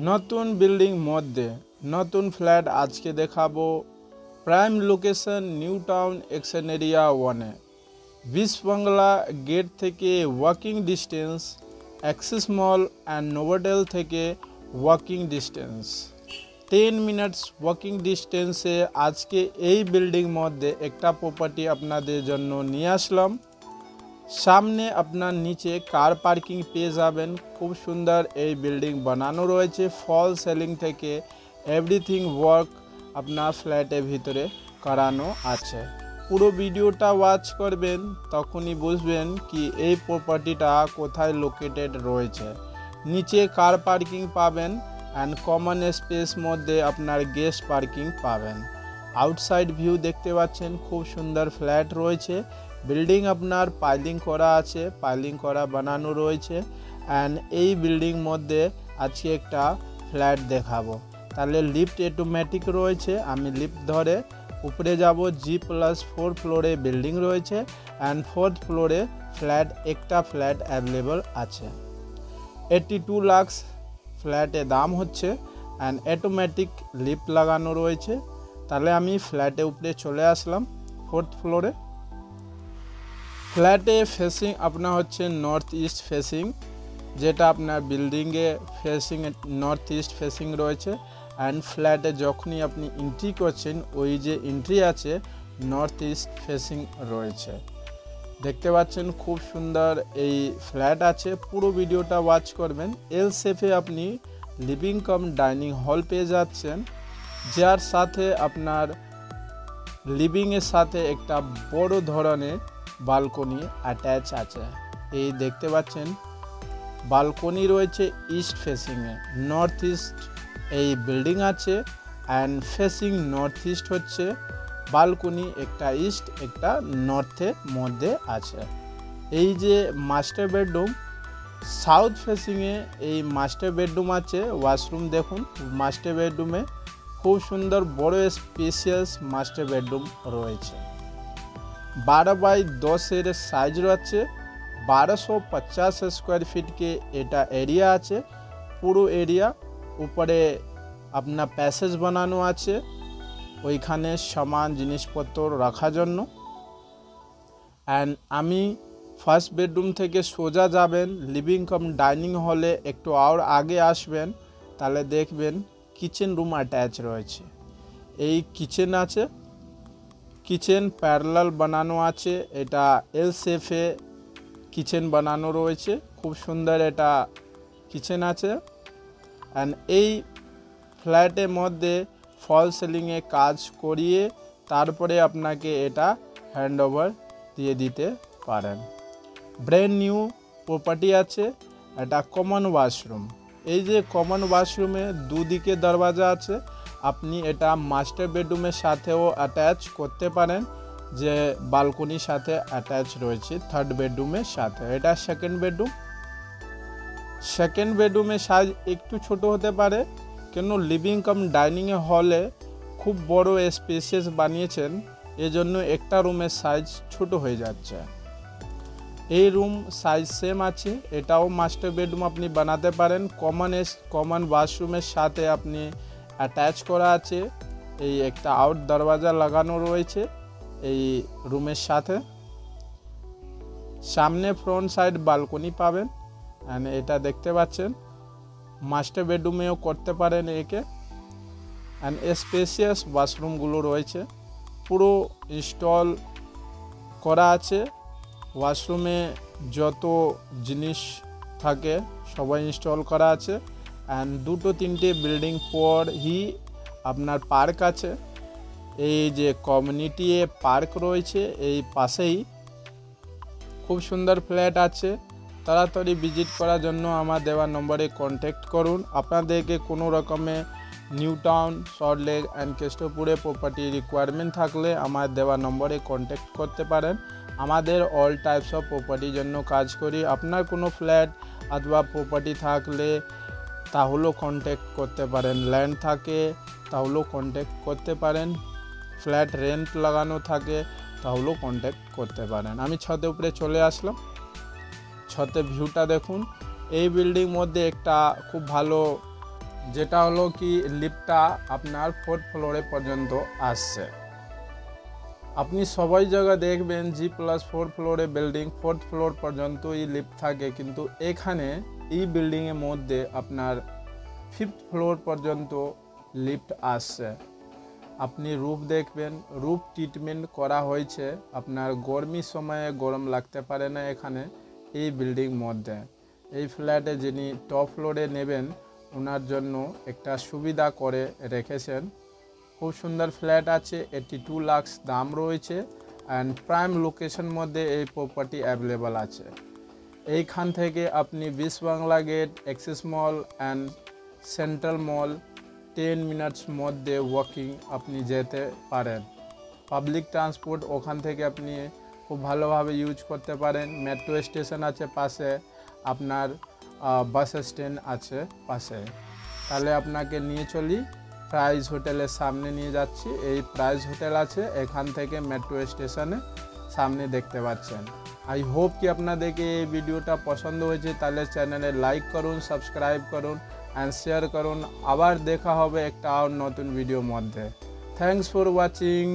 নতুন বিল্ডিং মধ্যে নতুন ফ্ল্যাট আজকে দেখাবো। Prime location New Town action area 1-এ বিশবাংলা গেট থেকে walking distance, Axis mall and Novotel থেকে ওয়াকিং ডিস্টেন্স, 10 মিনিটস ওয়াকিং ডিস্টেন্সে আজকে এই বিল্ডিং মধ্যে একটা প্রপার্টি আপনাদের জন্য নিয়ে আসলাম। সামনে আপনার নিচে কার পার্কিং পেয়ে যাবেন। খুব সুন্দর এই বিল্ডিং বানানো রয়েছে। ফল সেলিং থেকে এভরিথিং ওয়ার্ক আপনার ফ্ল্যাটের ভিতরে করানো আছে। পুরো ভিডিওটা ওয়াচ করবেন, তখনই বুঝবেন কি এই প্রপার্টিটা কোথায় লোকেটেড রয়েছে। নিচে কার পার্কিং পাবেন অ্যান্ড কমন স্পেস মধ্যে আপনার গেস্ট পার্কিং পাবেন। আউটসাইড ভিউ দেখতে পাচ্ছেন, খুব সুন্দর ফ্ল্যাট রয়েছে। বিল্ডিং আপনার পাইলিং করা আছে, পাইলিং করা বানানো রয়েছে। অ্যান্ড এই বিল্ডিং মধ্যে আজকে একটা ফ্ল্যাট দেখাবো। তাহলে লিফট অটোমেটিক রয়েছে, আমি লিফট ধরে উপরে যাব। G+4 ফ্লোরে বিল্ডিং রয়েছে অ্যান্ড 4th ফ্লোরে একটা ফ্ল্যাট অ্যাভেলেবল আছে। 82 লাখ ফ্ল্যাটে দাম হচ্ছে অ্যান্ড অটোমেটিক লিফট লাগানো রয়েছে। তাহলে আমি ফ্ল্যাটে উপরে চলে আসলাম 4th ফ্লোরে। ফ্ল্যাটে ফেসিং আপনার হচ্ছে নর্থ ইস্ট ফেসিং, যেটা আপনার বিল্ডিংয়ে ফেসিং নর্থ ইস্ট ফেসিং রয়েছে। অ্যান্ড ফ্ল্যাটে যখনই আপনি এন্ট্রি করছেন, ওই যে এন্ট্রি আছে নর্থ ইস্ট ফেসিং রয়েছে। দেখতে পাচ্ছেন খুব সুন্দর এই ফ্ল্যাট আছে। পুরো ভিডিওটা ওয়াচ করবেন। এল শেপে আপনি লিভিং কাম ডাইনিং হল পেয়ে যাচ্ছেন, যার সাথে আপনার লিভিংয়ের সাথে একটা বড় ধরনের বালকনি অ্যাটাচ আছে। এই দেখতে পাচ্ছেন বালকনি রয়েছে ইস্ট ফেসিংয়ে। নর্থ ইস্ট এই বিল্ডিং আছে অ্যান্ড ফেসিং নর্থ ইস্ট হচ্ছে বালকনি, একটা ইস্ট একটা নর্থের মধ্যে আছে। এই যে মাস্টার বেডরুম, সাউথ ফেসিংয়ে এই মাস্টার বেডরুম আছে। ওয়াশরুম দেখুন, মাস্টার বেডরুমে খুব সুন্দর বড় স্পেসিয়াস মাস্টার বেডরুম রয়েছে। 12x10 সাইজ রয়েছে। 1250 স্কোয়ার ফিটকে এটা এরিয়া আছে। পুরো এরিয়া উপরে আপনার প্যাসেজ বানানো আছে, ওইখানে সামান জিনিসপত্র রাখার জন্য। অ্যান্ড আমি ফার্স্ট বেডরুম থেকে সোজা যাবেন লিভিং কাম ডাইনিং হলে, একটু আর আগে আসবেন তাহলে দেখবেন কিচেন রুম অ্যাটাচ রয়েছে। এই কিচেন আছে, কিচেন প্যারালাল বানানো আছে। এটা এল শেপে কিচেন বানানো রয়েছে। খুব সুন্দর এটা কিচেন আছে। অ্যান্ড এই ফ্ল্যাটের মধ্যে ফল সিলিংয়ে কাজ করিয়ে তারপরে আপনাকে এটা হ্যান্ড ওভার দিয়ে দিতে পারেন। ব্র্যান্ড নিউ প্রপার্টি আছে। এটা কমন ওয়াশরুম। এই যে কমন ওয়াশরুমে দুদিকে দরজা আছে, আপনি এটা মাস্টার বেডরুমের সাথেও অ্যাটাচ করতে পারেন, যে বালকনির সাথে অ্যাটাচ রয়েছে থার্ড বেডরুমের সাথে। এটা সেকেন্ড বেডরুম। সেকেন্ড বেডরুমের সাইজ একটু ছোট হতে পারে, কেন লিভিং কাম ডাইনিংয়ে হলে খুব বড় স্পেসিয়াস বানিয়েছেন, এজন্য একটা রুমের সাইজ ছোট হয়ে যাচ্ছে। এই রুম সাইজ সেম আছে, এটাও মাস্টার বেডরুম আপনি বানাতে পারেন। কমন ওয়াশরুমের সাথে আপনি অ্যাটাচ করা আছে। এই একটা আউট দরজা লাগানো রয়েছে এই রুমের সাথে। সামনে ফ্রন্ট সাইড বালকনি পাবেন। অ্যান্ড এটা দেখতে পাচ্ছেন মাস্টার বেডরুমেও করতে পারেন একে। অ্যান্ড স্পেসিয়াস ওয়াশরুমগুলো রয়েছে, পুরো ইনস্টল করা আছে। ওয়াশরুমে যত জিনিস থাকে সবাই ইনস্টল করা আছে। অ্যান্ড 2-3টে বিল্ডিং পরই আপনার পার্ক আছে। এই যে কমিউনিটি পার্ক রয়েছে এই পাশেই। খুব সুন্দর ফ্ল্যাট আছে। তাড়াতাড়ি ভিজিট করার জন্য আমার দেওয়া নম্বরে কন্ট্যাক্ট করুন। আপনাদেরকে কোনো রকমে নিউ টাউন, সল্টলেক অ্যান্ড কেষ্টপুরে প্রপার্টি রিকোয়ারমেন্ট থাকলে আমার দেওয়া নম্বরে কন্ট্যাক্ট করতে পারেন। আমাদের অল টাইপস অফ প্রপার্টির জন্য কাজ করি। আপনার কোনো ফ্ল্যাট অথবা প্রপার্টি থাকলে তাহলেও কন্ট্যাক্ট করতে পারেন। ল্যান্ড থাকে তাহলেও কন্ট্যাক্ট করতে পারেন। ফ্ল্যাট রেন্ট লাগানো থাকে তাহলেও কন্ট্যাক্ট করতে পারেন। আমি ছাদের উপরে চলে আসলাম। ছাদের ভিউটা দেখুন। এই বিল্ডিং মধ্যে একটা খুব ভালো যেটা হলো কি লিফটটা আপনার 4th ফ্লোরে পর্যন্ত আসছে। আপনি সবাই জায়গা দেখবেন G+4 ফ্লোরে বিল্ডিং 4th ফ্লোর পর্যন্তই লিফট থাকে, কিন্তু এখানে এই বিল্ডিংয়ের মধ্যে আপনার 5th ফ্লোর পর্যন্ত লিফট আসছে। আপনি রুফ দেখবেন, রুফ ট্রিটমেন্ট করা হয়েছে, আপনার গরমির সময়ে গরম লাগতে পারে না এখানে এই বিল্ডিং মধ্যে। এই ফ্ল্যাটে যিনি টপ ফ্লোরে নেবেন ওনার জন্য একটা সুবিধা করে রেখেছেন। খুব সুন্দর ফ্ল্যাট আছে, 82 লাখ দাম রয়েছে অ্যান্ড প্রাইম লোকেশন মধ্যে এই প্রপার্টি অ্যাভেলেবল আছে। এইখান থেকে আপনি Biswabangla gate, Axis mall and Central Mall 10 minutes মধ্যে ওয়াকিং আপনি যেতে পারেন। পাবলিক ট্রান্সপোর্ট ওখান থেকে আপনি খুব ভালোভাবে ইউজ করতে পারেন। মেট্রো স্টেশন আছে পাশে, আপনার বাস স্ট্যান্ড আছে পাশে। তাহলে আপনাকে নিয়ে চলি প্রাইজ হোটেলের সামনে নিয়ে যাচ্ছি। এই প্রাইজ হোটেল আছে, এখান থেকে মেট্রো স্টেশনে সামনে দেখতে পাচ্ছেন। আই হোপ কি আপনাদেরকে এই ভিডিওটা পছন্দ হয়েছে, তাহলে চ্যানেলে লাইক করুন, সাবস্ক্রাইব করুন অ্যান্ড শেয়ার করুন। আবার দেখা হবে একটা আর নতুন ভিডিওর মধ্যে। Thanks for watching.